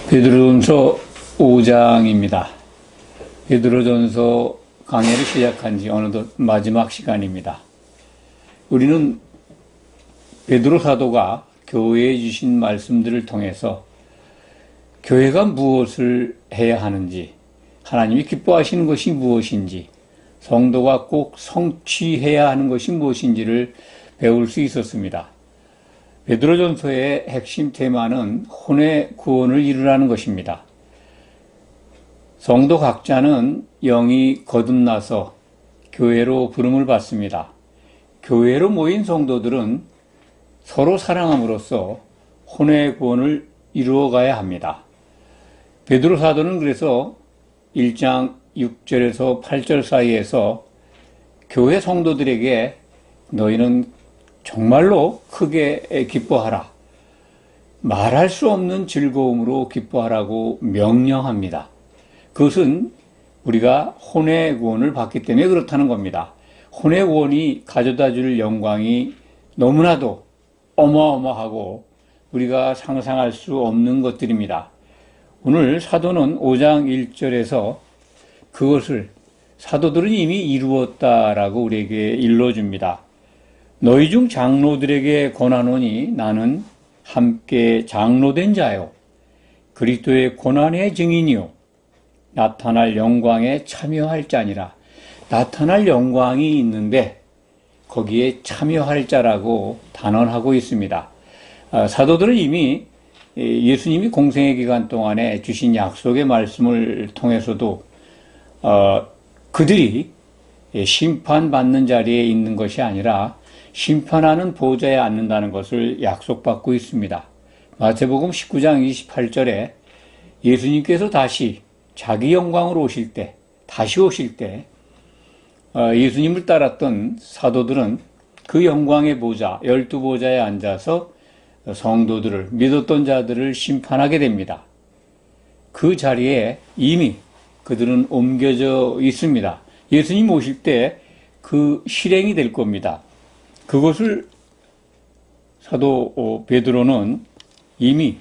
베드로전서 5장입니다. 베드로전서 강해를 시작한 지 어느덧 마지막 시간입니다. 우리는 베드로 사도가 교회에 주신 말씀들을 통해서 교회가 무엇을 해야 하는지, 하나님이 기뻐하시는 것이 무엇인지, 성도가 꼭 성취해야 하는 것이 무엇인지를 배울 수 있었습니다. 베드로전서의 핵심 테마는 혼의 구원을 이루라는 것입니다. 성도 각자는 영이 거듭나서 교회로 부름을 받습니다. 교회로 모인 성도들은 서로 사랑함으로써 혼의 구원을 이루어가야 합니다. 베드로 사도는 그래서 1장 6절에서 8절 사이에서 교회 성도들에게 너희는 정말로 크게 기뻐하라, 말할 수 없는 즐거움으로 기뻐하라고 명령합니다. 그것은 우리가 혼의 구원을 받기 때문에 그렇다는 겁니다. 혼의 구원이 가져다 줄 영광이 너무나도 어마어마하고 우리가 상상할 수 없는 것들입니다. 오늘 사도는 5장 1절에서 그것을 사도들은 이미 이루었다라고 우리에게 일러줍니다. 너희 중 장로들에게 권하노니 나는 함께 장로된 자요 그리스도의 고난의 증인이요 나타날 영광에 참여할 자니라. 나타날 영광이 있는데 거기에 참여할 자라고 단언하고 있습니다. 사도들은 이미 예수님이 공생의 기간 동안에 주신 약속의 말씀을 통해서도 그들이 심판받는 자리에 있는 것이 아니라 심판하는 보좌에 앉는다는 것을 약속받고 있습니다. 마태복음 19장 28절에 예수님께서 다시 자기 영광으로 오실 때, 예수님을 따랐던 사도들은 그 영광의 보좌, 12보좌에 앉아서 성도들을, 믿었던 자들을 심판하게 됩니다. 그 자리에 이미 그들은 옮겨져 있습니다. 예수님 오실 때 그 실행이 될 겁니다. 그것을 사도 베드로는 이미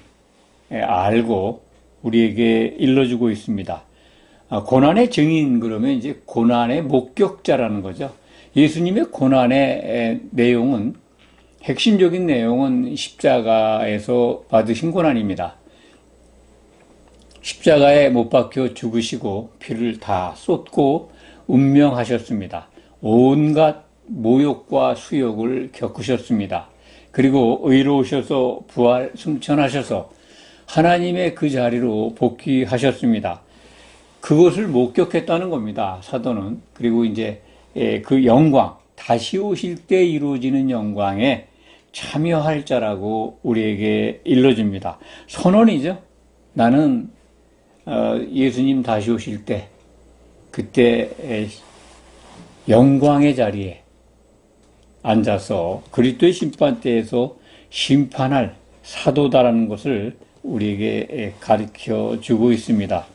알고 우리에게 일러주고 있습니다. 고난의 증인 그러면 이제 고난의 목격자라는 거죠. 예수님의 고난의 내용은, 핵심적인 내용은 십자가에서 받으신 고난입니다. 십자가에 못 박혀 죽으시고 피를 다 쏟고 운명하셨습니다. 온갖 모욕과 수욕을 겪으셨습니다. 그리고 의로우셔서 부활 승천하셔서 하나님의 그 자리로 복귀하셨습니다. 그것을 목격했다는 겁니다, 사도는. 그리고 이제 그 영광, 다시 오실 때 이루어지는 영광에 참여할 자라고 우리에게 일러줍니다. 선언이죠. 나는 예수님 다시 오실 때, 그때 영광의 자리에 앉아서 그리스도의 심판대에서 심판할 사도다라는 것을 우리에게 가르쳐 주고 있습니다.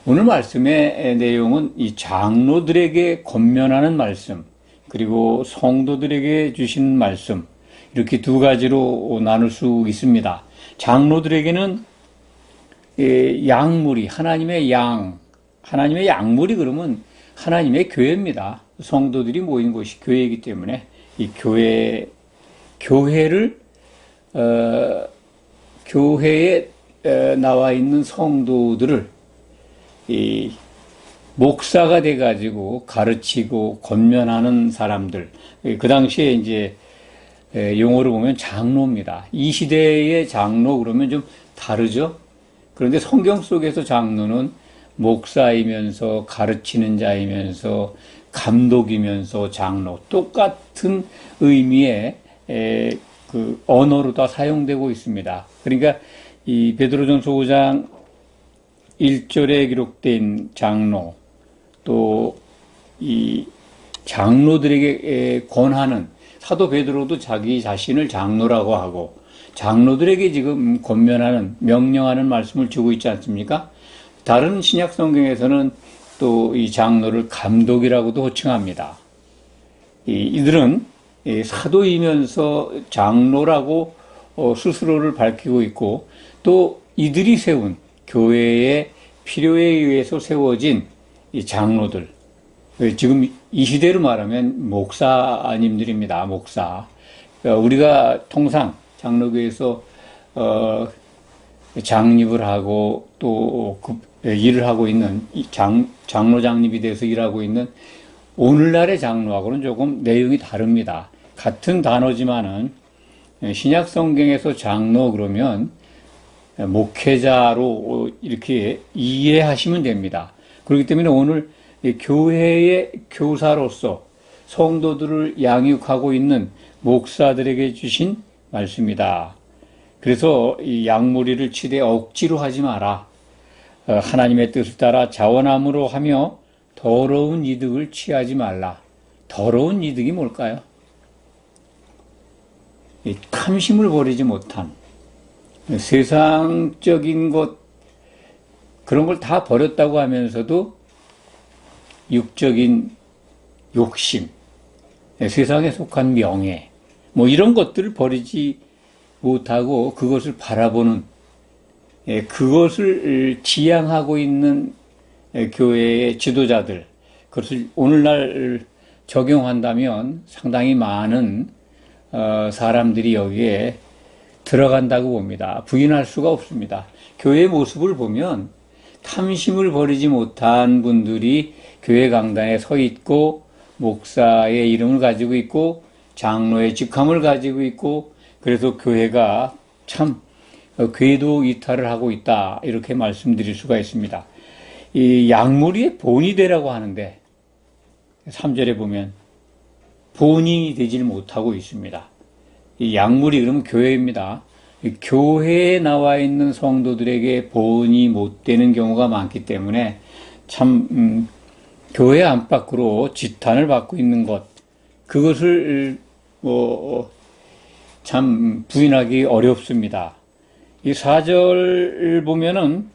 오늘 말씀의 내용은 이 장로들에게 권면하는 말씀, 그리고 성도들에게 주신 말씀, 이렇게 두 가지로 나눌 수 있습니다. 장로들에게는 양무리, 하나님의 양무리 그러면 하나님의 교회입니다. 성도들이 모인 곳이 교회이기 때문에 이 교회를 교회에 나와 있는 성도들을 이 목사가 돼가지고 가르치고 권면하는 사람들, 그 당시에 이제 용어로 보면 장로입니다. 이 시대의 장로 그러면 좀 다르죠. 그런데 성경 속에서 장로는 목사이면서 가르치는 자이면서 감독이면서 장로, 똑같은 의미의 그 언어로 다 사용되고 있습니다. 그러니까 이 베드로전서 5장 1절에 기록된 장로, 또 이 장로들에게 권하는, 사도 베드로도 자기 자신을 장로라고 하고 장로들에게 지금 권면하는, 명령하는 말씀을 주고 있지 않습니까? 다른 신약 성경에서는 또 이 장로를 감독이라고도 호칭합니다. 이들은 사도이면서 장로라고 스스로를 밝히고 있고, 또 이들이 세운 교회의 필요에 의해서 세워진 이 장로들, 지금 이 시대로 말하면 목사님들입니다. 목사. 우리가 통상 장로교에서 장립을 하고 또 일을 하고 있는 장로 장립이 돼서 일하고 있는 오늘날의 장로하고는 조금 내용이 다릅니다. 같은 단어지만은 신약 성경에서 장로 그러면 목회자로 이렇게 이해하시면 됩니다. 그렇기 때문에 오늘 교회의 교사로서 성도들을 양육하고 있는 목사들에게 주신 말씀이다. 그래서 이 양무리를 치되 억지로 하지 마라. 하나님의 뜻을 따라 자원함으로 하며 더러운 이득을 취하지 말라. 더러운 이득이 뭘까요? 탐심을 버리지 못한 세상적인 것, 그런 걸 다 버렸다고 하면서도 육적인 욕심, 세상에 속한 명예, 뭐 이런 것들을 버리지 못하고 그것을 바라보는, 그것을 지향하고 있는 교회의 지도자들, 그것을 오늘날 적용한다면 상당히 많은 사람들이 여기에 들어간다고 봅니다. 부인할 수가 없습니다. 교회의 모습을 보면 탐심을 버리지 못한 분들이 교회 강단에 서 있고 목사의 이름을 가지고 있고 장로의 직함을 가지고 있고, 그래서 교회가 참 궤도 이탈을 하고 있다, 이렇게 말씀드릴 수가 있습니다. 이 양무리의 본이 되라고 하는데 3절에 보면 본이 되질 못하고 있습니다. 이 양무리 그러면 교회입니다. 교회에 나와 있는 성도들에게 본이 못 되는 경우가 많기 때문에 참 교회 안팎으로 지탄을 받고 있는 것, 그것을 참 부인하기 어렵습니다. 이 4절 보면은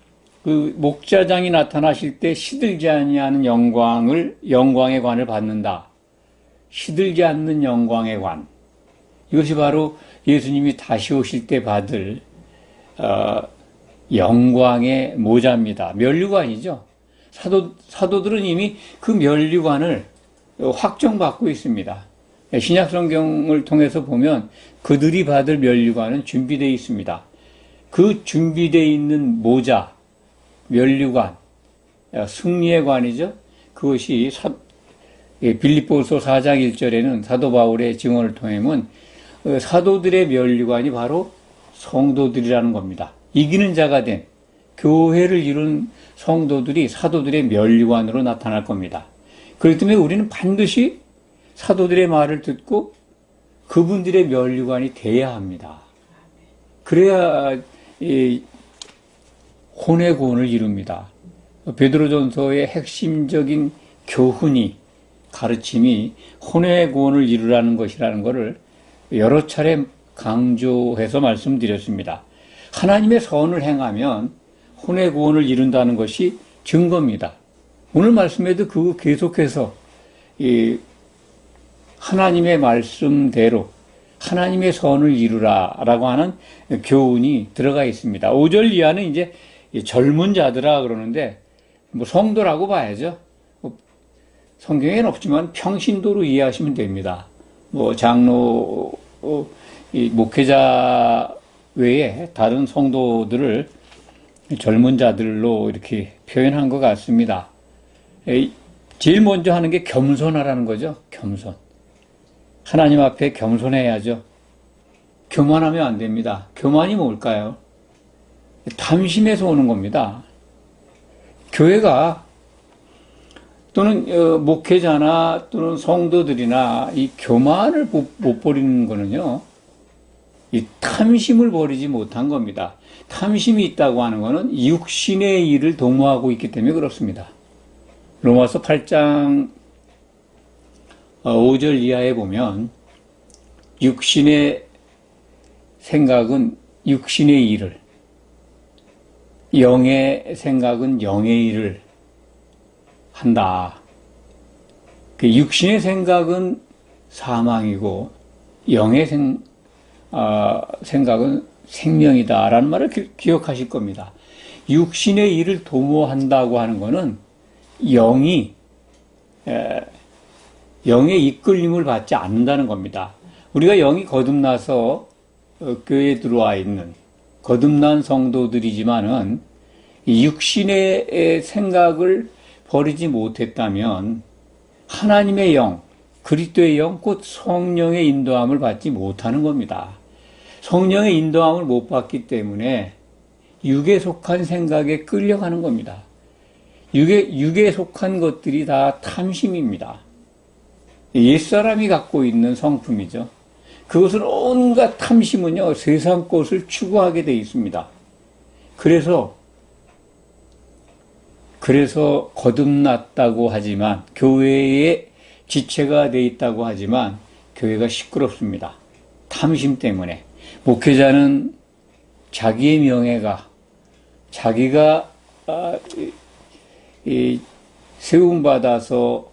그 목자장이 나타나실 때 시들지 아니하는 영광의 관을 받는다. 시들지 않는 영광의 관. 이것이 바로 예수님이 다시 오실 때 받을 영광의 모자입니다. 면류관이죠. 사도들은 이미 그 면류관을 확정받고 있습니다. 신약 성경을 통해서 보면 그들이 받을 면류관은 준비되어 있습니다. 그 준비되어 있는 모자, 면류관, 승리의 관이죠. 그것이 빌립보서 4장 1절에는 사도 바울의 증언을 통하면 사도들의 면류관이 바로 성도들이라는 겁니다. 이기는 자가 된 교회를 이룬 성도들이 사도들의 면류관으로 나타날 겁니다. 그렇기 때문에 우리는 반드시 사도들의 말을 듣고 그분들의 면류관이 돼야 합니다. 그래야 혼의 구원을 이룹니다. 베드로전서의 핵심적인 교훈이, 가르침이 혼의 구원을 이루라는 것이라는 것을 여러 차례 강조해서 말씀드렸습니다. 하나님의 선을 행하면 혼의 구원을 이룬다는 것이 증거입니다. 오늘 말씀에도 그거 계속해서 하나님의 말씀대로 하나님의 선을 이루라라고 하는 교훈이 들어가 있습니다. 5절 이하는 이제 젊은 자들아 그러는데 뭐 성도라고 봐야죠. 성경에는 없지만 평신도로 이해하시면 됩니다. 뭐 장로, 목회자 외에 다른 성도들을 젊은 자들로 이렇게 표현한 것 같습니다. 제일 먼저 하는 게 겸손하라는 거죠. 겸손. 하나님 앞에 겸손해야죠. 교만하면 안 됩니다. 교만이 뭘까요? 탐심에서 오는 겁니다. 교회가 또는 목회자나 또는 성도들이나 이 교만을 못 버리는 거는요, 이 탐심을 버리지 못한 겁니다. 탐심이 있다고 하는 것은 육신의 일을 도모하고 있기 때문에 그렇습니다. 로마서 8장 5절 이하에 보면 육신의 생각은 육신의 일을, 영의 생각은 영의 일을 한다. 그 육신의 생각은 사망이고 영의 생각은 생명이다라는 말을 기억하실 겁니다. 육신의 일을 도모한다고 하는 것은 영이 영의 이끌림을 받지 않는다는 겁니다. 우리가 영이 거듭나서 교회에 들어와 있는 거듭난 성도들이지만은 이 육신의 생각을 버리지 못했다면 하나님의 영, 그리스도의 영, 곧 성령의 인도함을 받지 못하는 겁니다. 성령의 인도함을 못 받기 때문에 육에 속한 생각에 끌려가는 겁니다. 육에 속한 것들이 다 탐심입니다. 옛사람이 갖고 있는 성품이죠. 그것은 온갖 탐심은요, 세상 것을 추구하게 되어 있습니다. 그래서 거듭났다고 하지만, 교회에 지체가 되어 있다고 하지만, 교회가 시끄럽습니다. 탐심 때문에. 목회자는 자기의 명예가, 자기가 세움받아서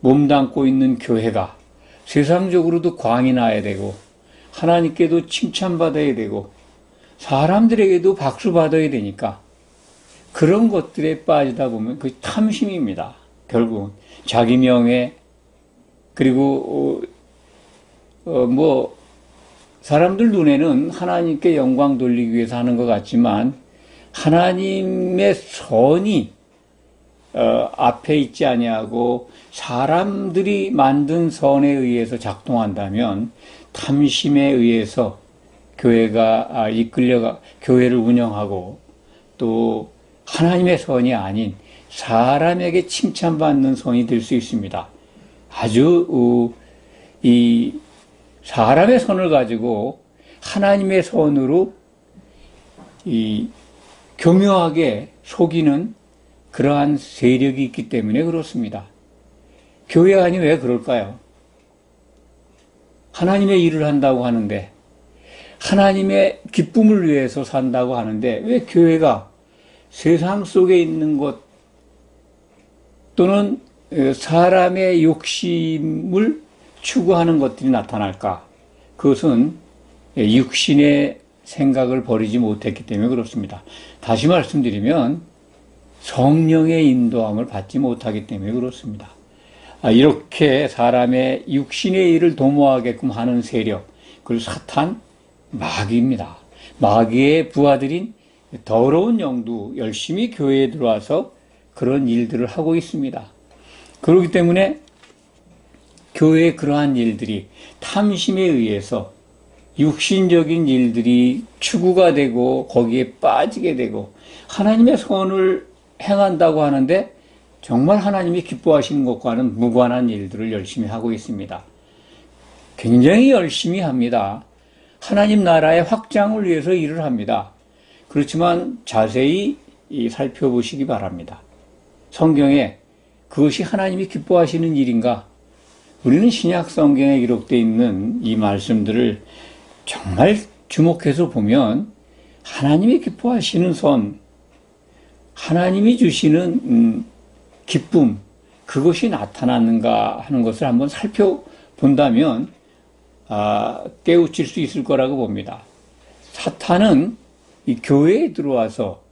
몸담고 있는 교회가 세상적으로도 광이 나야 되고 하나님께도 칭찬받아야 되고 사람들에게도 박수 받아야 되니까 그런 것들에 빠지다 보면 그 탐심입니다. 결국은 자기 명예, 그리고 사람들 눈에는 하나님께 영광 돌리기 위해서 하는 것 같지만 하나님의 선이 앞에 있지 아니하고 사람들이 만든 선에 의해서 작동한다면 탐심에 의해서 교회가 이끌려가 교회를 운영하고 또 하나님의 선이 아닌 사람에게 칭찬받는 선이 될 수 있습니다. 아주 이 사람의 선을 가지고 하나님의 선으로 이 교묘하게 속이는 그러한 세력이 있기 때문에 그렇습니다. 교회 안이 왜 그럴까요? 하나님의 일을 한다고 하는데, 하나님의 기쁨을 위해서 산다고 하는데, 왜 교회가 세상 속에 있는 것 또는 사람의 욕심을 추구하는 것들이 나타날까? 그것은 육신의 생각을 버리지 못했기 때문에 그렇습니다. 다시 말씀드리면 성령의 인도함을 받지 못하기 때문에 그렇습니다. 이렇게 사람의 육신의 일을 도모하게끔 하는 세력, 그리고 사탄, 마귀입니다. 마귀의 부하들인 더러운 영도 열심히 교회에 들어와서 그런 일들을 하고 있습니다. 그렇기 때문에 교회의 그러한 일들이 탐심에 의해서 육신적인 일들이 추구가 되고 거기에 빠지게 되고 하나님의 선을 행한다고 하는데 정말 하나님이 기뻐하시는 것과는 무관한 일들을 열심히 하고 있습니다. 굉장히 열심히 합니다. 하나님 나라의 확장을 위해서 일을 합니다. 그렇지만 자세히 살펴보시기 바랍니다. 성경에 그것이 하나님이 기뻐하시는 일인가? 우리는 신약 성경에 기록되어 있는 이 말씀들을 정말 주목해서 보면 하나님이 기뻐하시는 선, 하나님이 주시는 기쁨, 그것이 나타나는가 하는 것을 한번 살펴본다면 깨우칠 수 있을 거라고 봅니다. 사탄은 이 교회에 들어와서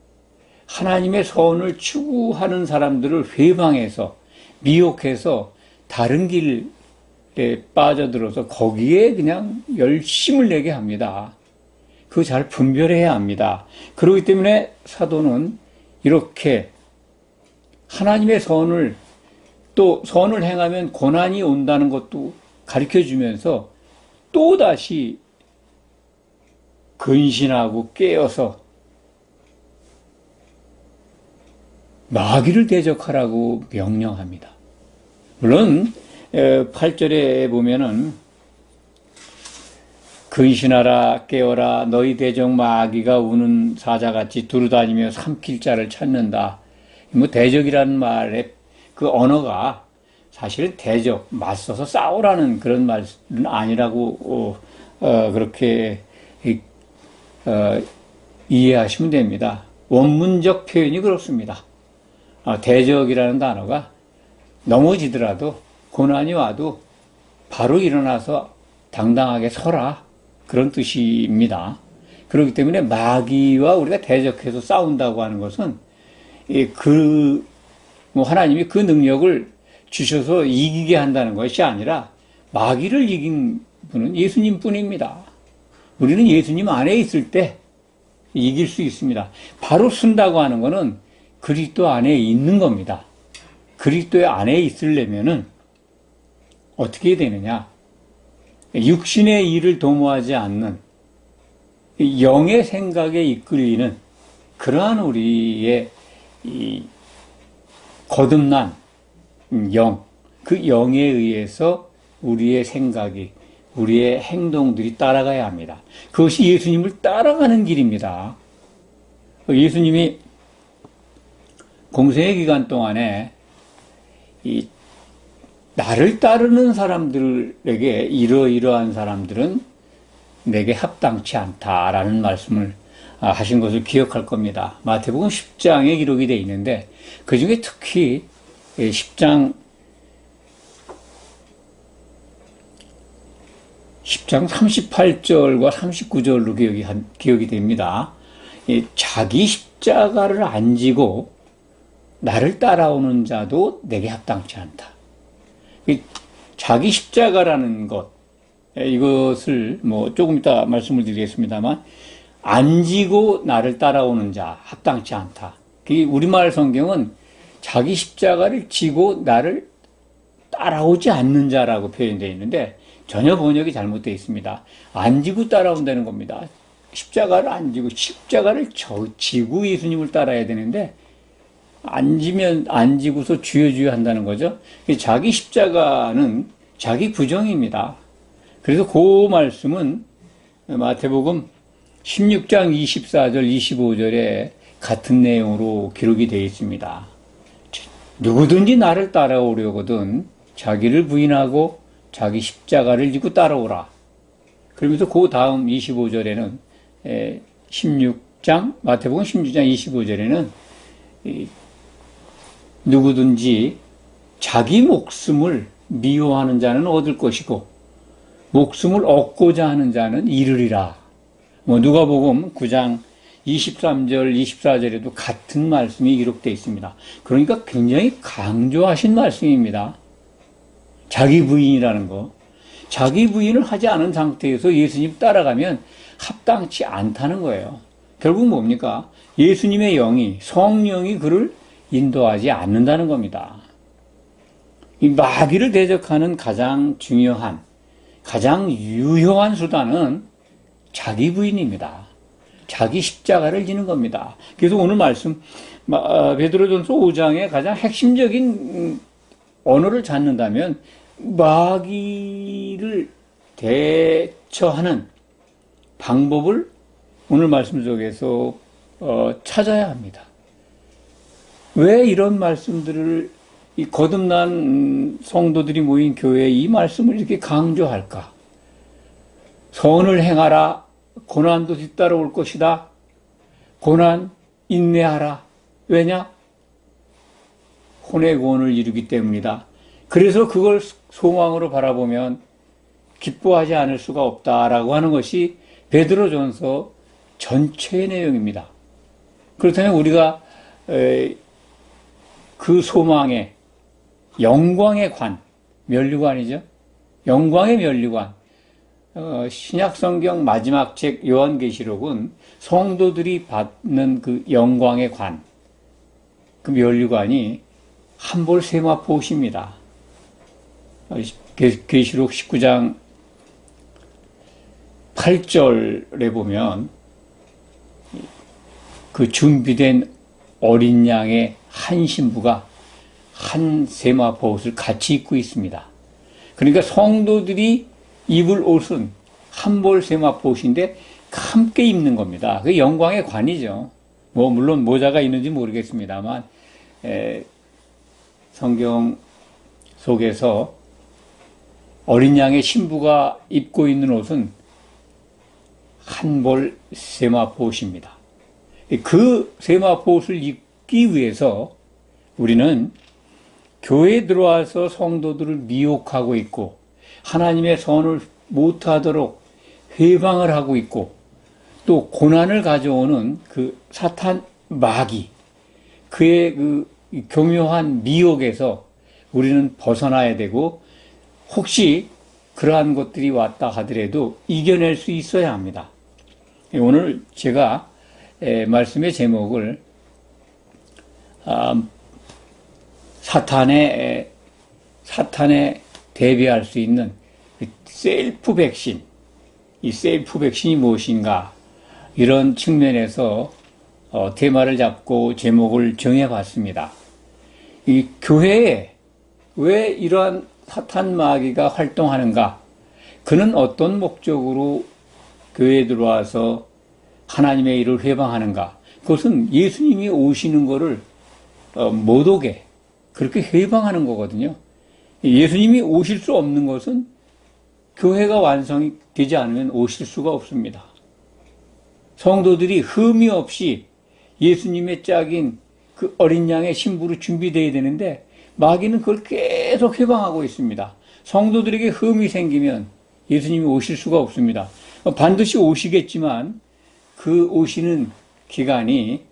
하나님의 선을 추구하는 사람들을 회방해서 미혹해서 다른 길에 빠져들어서 거기에 그냥 열심을 내게 합니다. 그거 잘 분별해야 합니다. 그렇기 때문에 사도는 이렇게 하나님의 선을 또 선을 행하면 고난이 온다는 것도 가르쳐주면서 또다시 근신하고 깨어서 마귀를 대적하라고 명령합니다. 물론 8절에 보면은 근신하라 깨어라 너희 대적 마귀가 우는 사자같이 두루다니며 삼킬 자를 찾는다. 대적이라는 말의 그 언어가 사실은 대적, 맞서서 싸우라는 그런 말은 아니라고 그렇게 이해하시면 됩니다. 원문적 표현이 그렇습니다. 대적이라는 단어가 넘어지더라도 고난이 와도 바로 일어나서 당당하게 서라, 그런 뜻입니다. 그렇기 때문에 마귀와 우리가 대적해서 싸운다고 하는 것은 하나님이 그 능력을 주셔서 이기게 한다는 것이 아니라 마귀를 이긴 분은 예수님 뿐입니다. 우리는 예수님 안에 있을 때 이길 수 있습니다. 바로 쓴다고 하는 것은 그리스도 안에 있는 겁니다. 그리스도 안에 있으려면은 어떻게 되느냐? 육신의 일을 도모하지 않는 영의 생각에 이끌리는 그러한 우리의 이 거듭난 영, 그 영에 의해서 우리의 생각이, 우리의 행동들이 따라가야 합니다. 그것이 예수님을 따라가는 길입니다. 예수님이 공생의 기간 동안에 나를 따르는 사람들에게 이러이러한 사람들은 내게 합당치 않다라는 말씀을 하신 것을 기억할 겁니다. 마태복음 10장에 기록이 되어 있는데 그 중에 특히 10장 38절과 39절로 기억이 됩니다. 자기 십자가를 안 지고 나를 따라오는 자도 내게 합당치 않다. 자기 십자가라는 것, 이것을 조금 이따 말씀을 드리겠습니다만, 안 지고 나를 따라오는 자, 합당치 않다. 우리말 성경은 자기 십자가를 지고 나를 따라오지 않는 자라고 표현되어 있는데, 전혀 번역이 잘못되어 있습니다. 안 지고 따라온다는 겁니다. 십자가를 안 지고, 십자가를 지고 예수님을 따라야 되는데, 안 지고서 주여 한다는 거죠. 자기 십자가는 자기 부정입니다. 그래서 그 말씀은 마태복음 16장 24절, 25절에 같은 내용으로 기록이 되어 있습니다. 누구든지 나를 따라오려거든 자기를 부인하고 자기 십자가를 지고 따라오라. 그러면서 그 다음 25절에는 마태복음 16장 25절에는 누구든지 자기 목숨을 미워하는 자는 얻을 것이고 목숨을 얻고자 하는 자는 잃으리라. 누가복음 9장 23절, 24절에도 같은 말씀이 기록되어 있습니다. 그러니까 굉장히 강조하신 말씀입니다. 자기 부인이라는 거. 자기 부인을 하지 않은 상태에서 예수님 따라가면 합당치 않다는 거예요. 결국 뭡니까? 예수님의 영이, 성령이 그를 인도하지 않는다는 겁니다. 이 마귀를 대적하는 가장 중요한, 가장 유효한 수단은 자기 부인입니다. 자기 십자가를 지는 겁니다. 그래서 오늘 말씀 베드로전서 5장의 가장 핵심적인 언어를 찾는다면 마귀를 대처하는 방법을 오늘 말씀 속에서 찾아야 합니다. 왜 이런 말씀들을 이 거듭난 성도들이 모인 교회에 이 말씀을 이렇게 강조할까? 선을 행하라. 고난도 뒤따라올 것이다. 고난 인내하라. 왜냐? 혼의 구원을 이루기 때문이다. 그래서 그걸 소망으로 바라보면 기뻐하지 않을 수가 없다라고 하는 것이 베드로전서 전체의 내용입니다. 그렇다면 우리가 그 소망의 영광의 관, 면류관이죠. 영광의 면류관. 신약성경 마지막 책 요한계시록은 성도들이 받는 그 영광의 관, 그 면류관이 한볼 세마포옷입니다. 계시록 19장 8절에 보면 그 준비된 어린 양의 한 신부가 한 세마포옷을 같이 입고 있습니다. 그러니까 성도들이 입을 옷은 한볼 세마포옷인데 함께 입는 겁니다. 그게 영광의 관이죠. 물론 모자가 있는지 모르겠습니다만 성경 속에서 어린 양의 신부가 입고 있는 옷은 한볼 세마포옷입니다. 그 세마포옷을 입기 위해서 우리는 교회에 들어와서 성도들을 미혹하고 있고 하나님의 선을 못하도록 회방을 하고 있고 또 고난을 가져오는 그 사탄 마귀, 그의 그 교묘한 미혹에서 우리는 벗어나야 되고, 혹시 그러한 것들이 왔다 하더라도 이겨낼 수 있어야 합니다. 오늘 제가 말씀의 제목을 사탄에 대비할 수 있는 셀프 백신, 이 셀프 백신이 무엇인가, 이런 측면에서 테마를 잡고 제목을 정해봤습니다. 이 교회에 왜 이러한 사탄 마귀가 활동하는가? 그는 어떤 목적으로 교회에 들어와서 하나님의 일을 회방하는가? 그것은 예수님이 오시는 것을 못 오게 그렇게 회방하는 거거든요. 예수님이 오실 수 없는 것은 교회가 완성이 되지 않으면 오실 수가 없습니다. 성도들이 흠이 없이 예수님의 짝인 그 어린 양의 신부로 준비되어야 되는데, 마귀는 그걸 계속 회방하고 있습니다. 성도들에게 흠이 생기면 예수님이 오실 수가 없습니다. 반드시 오시겠지만 그 오시는 기간이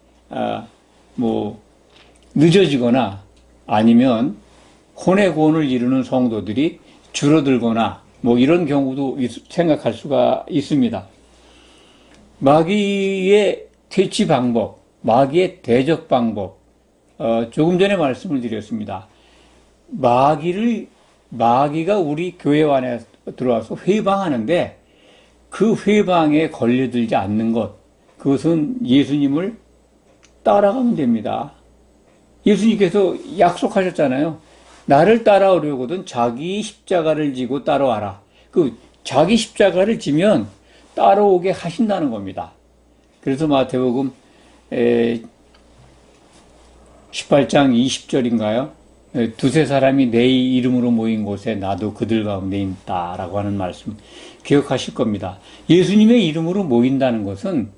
늦어지거나 아니면 혼의 구원을 이루는 성도들이 줄어들거나 이런 경우도 생각할 수가 있습니다. 마귀의 퇴치 방법, 마귀의 대적 방법, 조금 전에 말씀을 드렸습니다. 마귀가 우리 교회 안에 들어와서 회방하는데, 그 회방에 걸려들지 않는 것, 그것은 예수님을 따라가면 됩니다. 예수님께서 약속하셨잖아요. 나를 따라오려거든 자기 십자가를 지고 따라와라. 그 자기 십자가를 지면 따라오게 하신다는 겁니다. 그래서 마태복음 18장 20절인가요? 두세 사람이 내 이름으로 모인 곳에 나도 그들 가운데 있다라고 하는 말씀 기억하실 겁니다. 예수님의 이름으로 모인다는 것은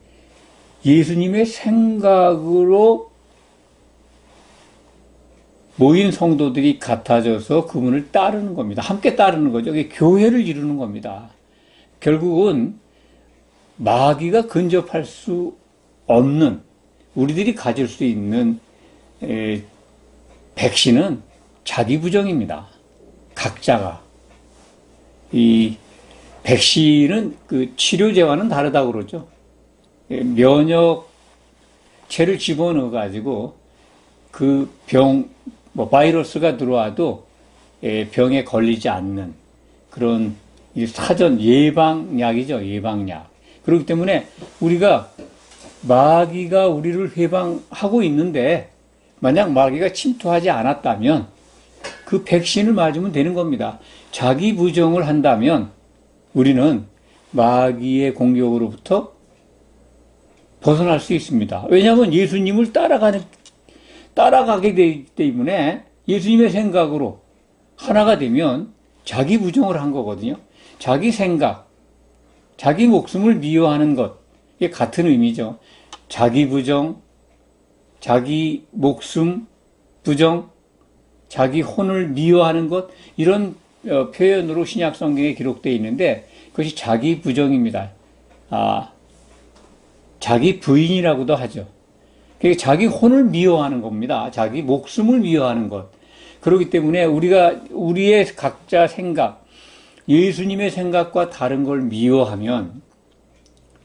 예수님의 생각으로 모인 성도들이 같아져서 그분을 따르는 겁니다. 함께 따르는 거죠. 그게 교회를 이루는 겁니다. 결국은 마귀가 근접할 수 없는, 우리들이 가질 수 있는 백신은 자기 부정입니다. 각자가. 이 백신은 그 치료제와는 다르다고 그러죠. 면역체를 집어넣어 가지고 그 바이러스가 들어와도 병에 걸리지 않는 그런 사전 예방약이죠. 예방약. 그렇기 때문에 우리가 마귀가 우리를 회방하고 있는데, 만약 마귀가 침투하지 않았다면 그 백신을 맞으면 되는 겁니다. 자기 부정을 한다면 우리는 마귀의 공격으로부터 벗어날 수 있습니다. 왜냐하면 예수님을 따라가게 되기 때문에, 예수님의 생각으로 하나가 되면 자기 부정을 한 거거든요. 자기 생각, 자기 목숨을 미워하는 것, 이게 같은 의미죠. 자기 부정, 자기 목숨 부정, 자기 혼을 미워하는 것, 이런 표현으로 신약 성경에 기록되어 있는데, 그것이 자기 부정입니다. 자기 부인이라고도 하죠. 그게 자기 혼을 미워하는 겁니다. 자기 목숨을 미워하는 것. 그렇기 때문에 우리의 각자 생각, 예수님의 생각과 다른 걸 미워하면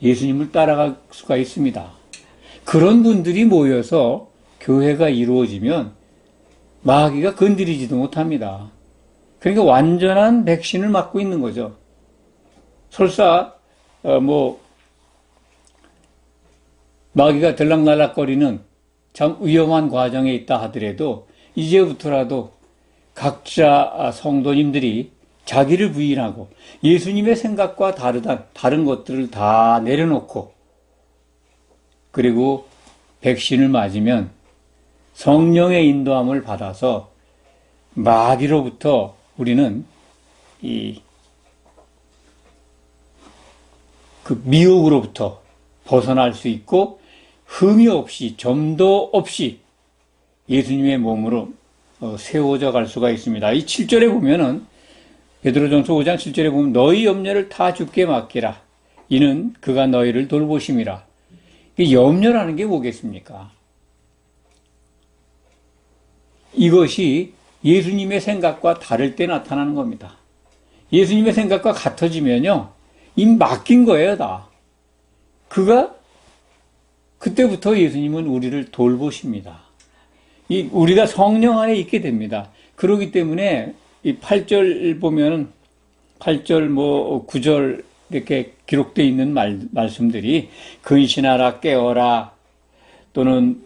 예수님을 따라갈 수가 있습니다. 그런 분들이 모여서 교회가 이루어지면 마귀가 건드리지도 못합니다. 그러니까 완전한 백신을 맞고 있는 거죠. 설사 마귀가 들락날락거리는 참 위험한 과정에 있다 하더라도 이제부터라도 각자 성도님들이 자기를 부인하고 예수님의 생각과 다른 것들을 다 내려놓고, 그리고 백신을 맞으면 성령의 인도함을 받아서 마귀로부터 우리는 그 미혹으로부터 벗어날 수 있고, 흠이 없이, 점도 없이 예수님의 몸으로 세워져 갈 수가 있습니다. 이 7절에 보면은, 베드로전서 5장 7절에 보면 너희 염려를 다 주께 맡기라. 이는 그가 너희를 돌보심이라. 염려라는 게 뭐겠습니까? 이것이 예수님의 생각과 다를 때 나타나는 겁니다. 예수님의 생각과 같아지면요, 이미 맡긴 거예요, 다. 그때부터 예수님은 우리를 돌보십니다. 우리가 성령 안에 있게 됩니다. 그렇기 때문에 이 8절 보면 8절 9절 이렇게 기록되어 있는 말씀들이 근신하라, 깨어라, 또는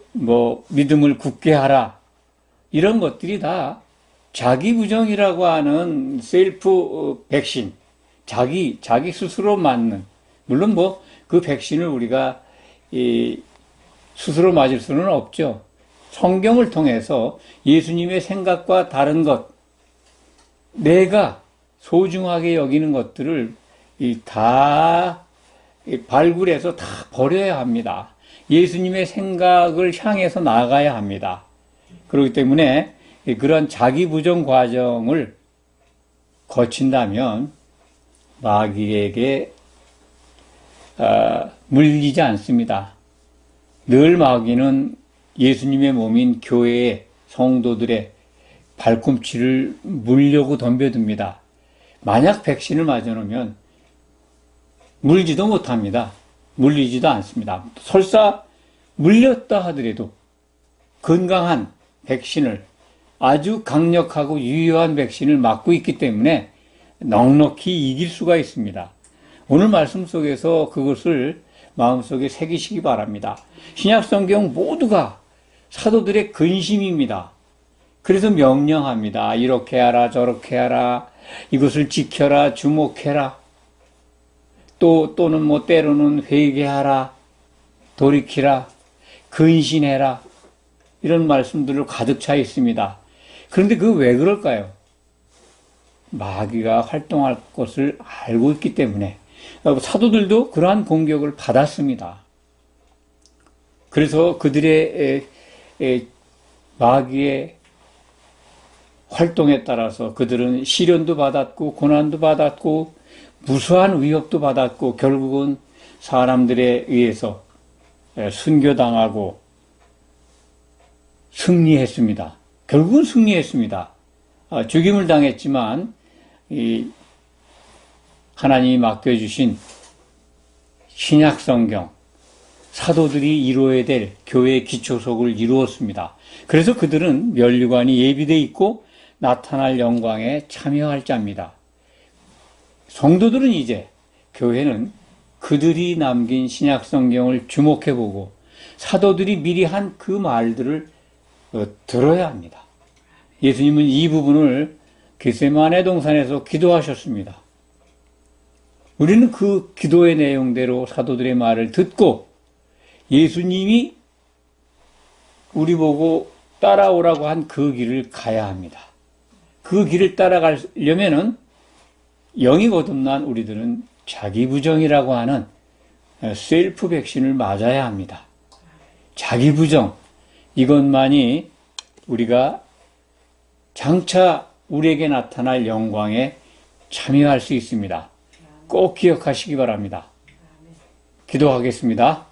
믿음을 굳게 하라, 이런 것들이 다 자기 부정이라고 하는 셀프 백신, 자기 스스로 맞는, 물론 그 백신을 우리가 스스로 맞을 수는 없죠. 성경을 통해서 예수님의 생각과 다른 것, 내가 소중하게 여기는 것들을 다 발굴해서 다 버려야 합니다. 예수님의 생각을 향해서 나아가야 합니다. 그렇기 때문에 그런 자기 부정 과정을 거친다면 마귀에게 물리지 않습니다. 늘 마귀는 예수님의 몸인 교회의 성도들의 발꿈치를 물려고 덤벼듭니다. 만약 백신을 맞아놓으면 물지도 못합니다. 물리지도 않습니다. 설사 물렸다 하더라도 건강한 백신을, 아주 강력하고 유효한 백신을 맞고 있기 때문에 넉넉히 이길 수가 있습니다. 오늘 말씀 속에서 그것을 마음속에 새기시기 바랍니다. 신약성경 모두가 사도들의 근심입니다. 그래서 명령합니다. 이렇게 하라, 저렇게 하라, 이것을 지켜라, 주목해라, 또는 때로는 회개하라, 돌이키라, 근신해라, 이런 말씀들로 가득 차 있습니다. 그런데 왜 그럴까요? 마귀가 활동할 것을 알고 있기 때문에. 사도들도 그러한 공격을 받았습니다. 그래서 그들의 마귀의 활동에 따라서 그들은 시련도 받았고 고난도 받았고 무수한 위협도 받았고 결국은 사람들에 의해서 순교당하고 승리했습니다. 결국은 승리했습니다. 죽임을 당했지만 하나님이 맡겨주신 신약성경, 사도들이 이루어야 될 교회의 기초석을 이루었습니다. 그래서 그들은 면류관이 예비되어 있고 나타날 영광에 참여할 자입니다. 성도들은 이제, 교회는 그들이 남긴 신약성경을 주목해보고 사도들이 미리 한 그 말들을 들어야 합니다. 예수님은 이 부분을 겟세마네 동산에서 기도하셨습니다. 우리는 그 기도의 내용대로 사도들의 말을 듣고 예수님이 우리 보고 따라오라고 한 그 길을 가야 합니다. 그 길을 따라가려면은 영이 거듭난 우리들은 자기 부정이라고 하는 셀프 백신을 맞아야 합니다. 자기 부정, 이것만이 우리가 장차 우리에게 나타날 영광에 참여할 수 있습니다. 꼭 기억하시기 바랍니다. 기도하겠습니다.